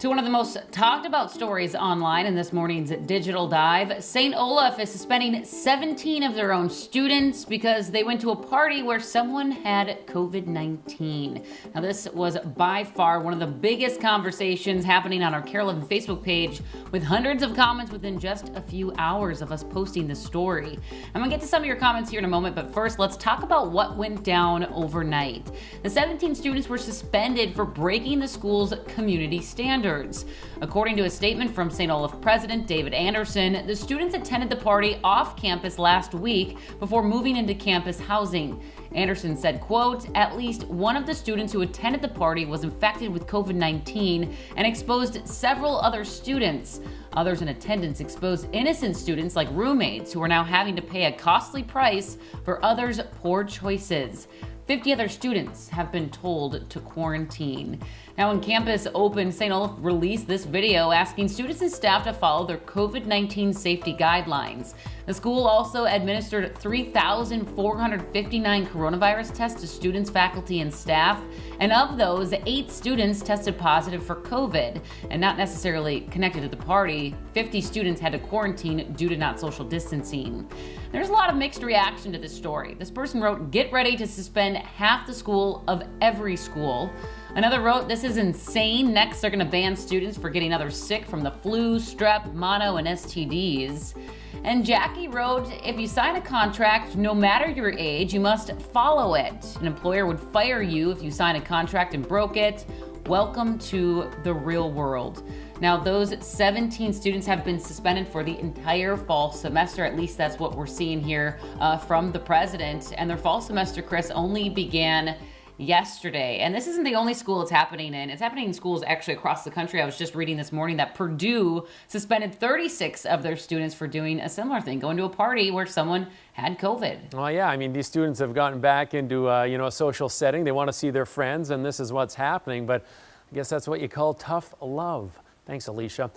To one of the most talked about stories online in this morning's Digital Dive, St. Olaf is suspending 17 of their own students because they went to a party where someone had COVID-19. Now, this was by far one of the biggest conversations happening on our KARE 11 Facebook page, with hundreds of comments within just a few hours of us posting the story. I'm gonna get to some of your comments here in a moment, but first, let's talk about what went down overnight. The 17 students were suspended for breaking the school's community standards. According to a statement from St. Olaf President David Anderson, the students attended the party off campus last week before moving into campus housing. Anderson said, quote, "At least one of the students who attended the party was infected with COVID-19 and exposed several other students. Others in attendance exposed innocent students like roommates who are now having to pay a costly price for others' poor choices. 50 other students have been told to quarantine." Now, when campus opened, St. Olaf released this video asking students and staff to follow their COVID-19 safety guidelines. The school also administered 3,459 coronavirus tests to students, faculty, and staff. And of those, 8 students tested positive for COVID and not necessarily connected to the party. 50 students had to quarantine due to not social distancing. There's a lot of mixed reaction to this story. This person wrote, "Get ready to suspend half the school of every school." Another wrote, "This is insane. Next, they're going to ban students for getting others sick from the flu, strep, mono, and STDs. And Jackie wrote, "If you sign a contract, no matter your age, you must follow it. An employer would fire you if you sign a contract and broke it. Welcome to the real world." Now, those 17 students have been suspended for the entire fall semester. At least that's what we're seeing here from the president. And their fall semester, Chris, only began yesterday. And this isn't the only school it's happening in. It's happening in schools actually across the country. I was just reading this morning that Purdue suspended 36 of their students for doing a similar thing, going to a party where someone had COVID. Well, yeah, I mean, these students have gotten back into a social setting. They want to see their friends, and this is what's happening. But I guess that's what you call tough love. Thanks, Alicia.